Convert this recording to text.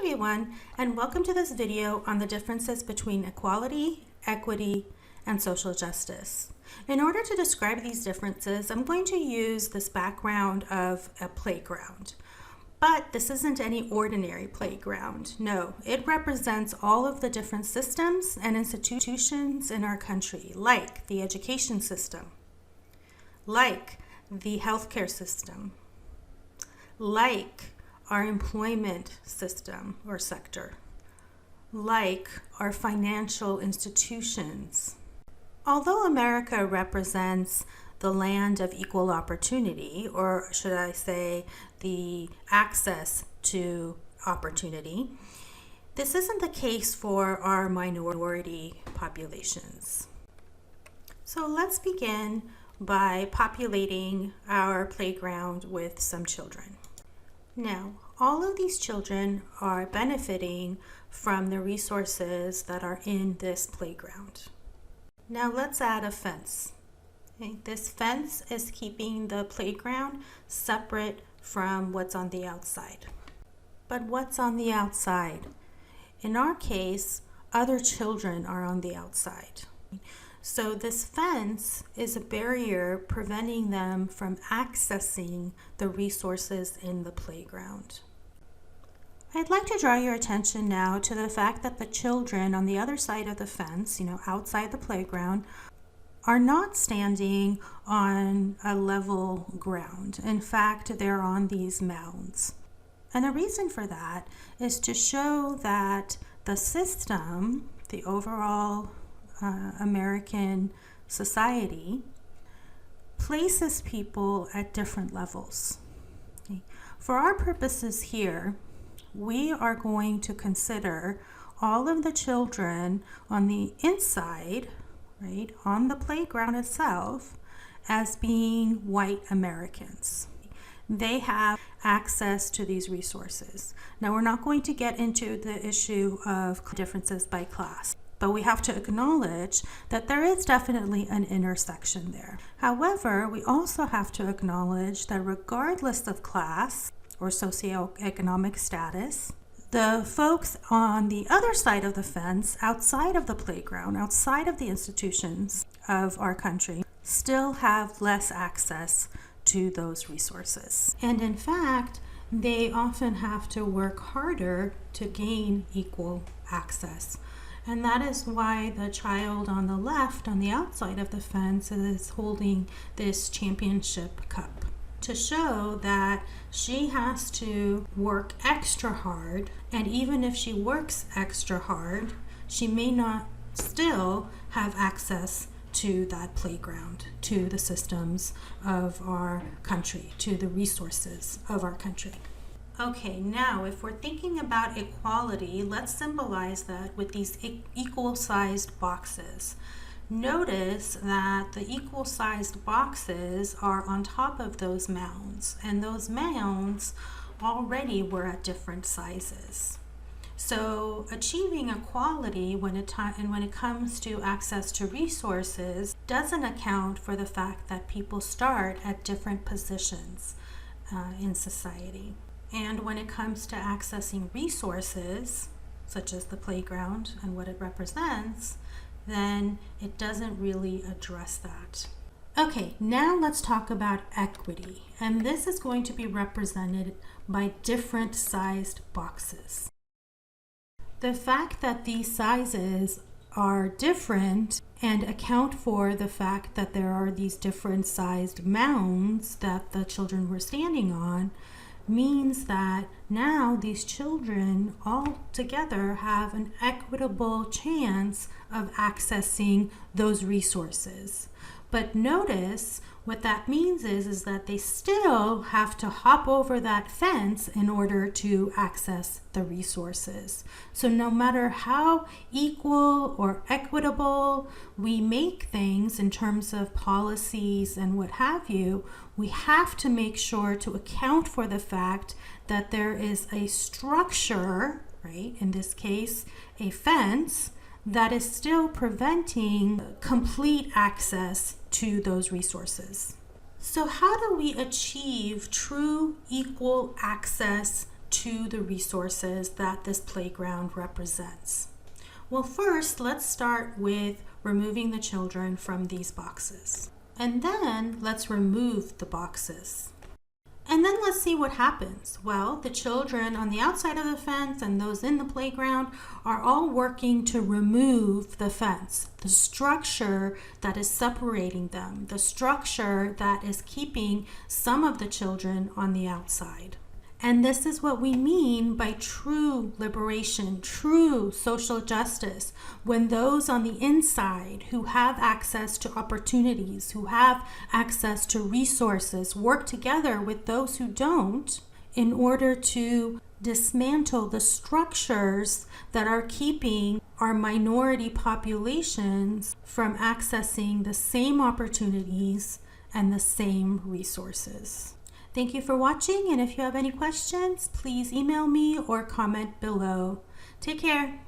everyone, and welcome to this video on the differences between equality, equity, and social justice. In order to describe these differences, I'm going to use this background of a playground. But this isn't any ordinary playground. No, it represents all of the different systems and institutions in our country, like the education system, like the healthcare system, like our employment system or sector, like our financial institutions. Although America represents the land of equal opportunity, or should I say the access to opportunity, this isn't the case for our minority populations. So let's begin by populating our playground with some children. Now, all of these children are benefiting from the resources that are in this playground. Now let's add a fence. Okay, this fence is keeping the playground separate from what's on the outside. But what's on the outside? In our case, other children are on the outside. So this fence is a barrier preventing them from accessing the resources in the playground. I'd like to draw your attention now to the fact that the children on the other side of the fence, outside the playground, are not standing on a level ground. In fact, they're on these mounds. And the reason for that is to show that the system, the overall American society, places people at different levels. Okay. For our purposes here, we are going to consider all of the children on the inside, right, on the playground itself, as being white Americans. They have access to these resources. Now, we're not going to get into the issue of differences by class, but we have to acknowledge that there is definitely an intersection there. However, we also have to acknowledge that regardless of class or socioeconomic status, the folks on the other side of the fence, outside of the playground, outside of the institutions of our country, still have less access to those resources. And in fact, they often have to work harder to gain equal access. And that is why the child on the left, on the outside of the fence, is holding this championship cup to show that she has to work extra hard, and even if she works extra hard, she may not still have access to that playground, to the systems of our country, to the resources of our country. Okay, now if we're thinking about equality, let's symbolize that with these equal-sized boxes. Notice that the equal-sized boxes are on top of those mounds, and those mounds already were at different sizes. So achieving equality when it comes to access to resources doesn't account for the fact that people start at different positions in society. And when it comes to accessing resources, such as the playground and what it represents, then it doesn't really address that. Okay, now let's talk about equity. And this is going to be represented by different sized boxes. The fact that these sizes are different and account for the fact that there are these different sized mounds that the children were standing on means that now these children all together have an equitable chance of accessing those resources. But notice what that means is that they still have to hop over that fence in order to access the resources. So no matter how equal or equitable we make things in terms of policies and what have you, we have to make sure to account for the fact that there is a structure, right, in this case, a fence, that is still preventing complete access to those resources. So how do we achieve true equal access to the resources that this playground represents? Well, first, let's start with removing the children from these boxes. And then let's remove the boxes. And then let's see what happens. Well, the children on the outside of the fence and those in the playground are all working to remove the fence, the structure that is separating them, the structure that is keeping some of the children on the outside. And this is what we mean by true liberation, true social justice, when those on the inside who have access to opportunities, who have access to resources, work together with those who don't in order to dismantle the structures that are keeping our minority populations from accessing the same opportunities and the same resources. Thank you for watching, and if you have any questions, please email me or comment below. Take care.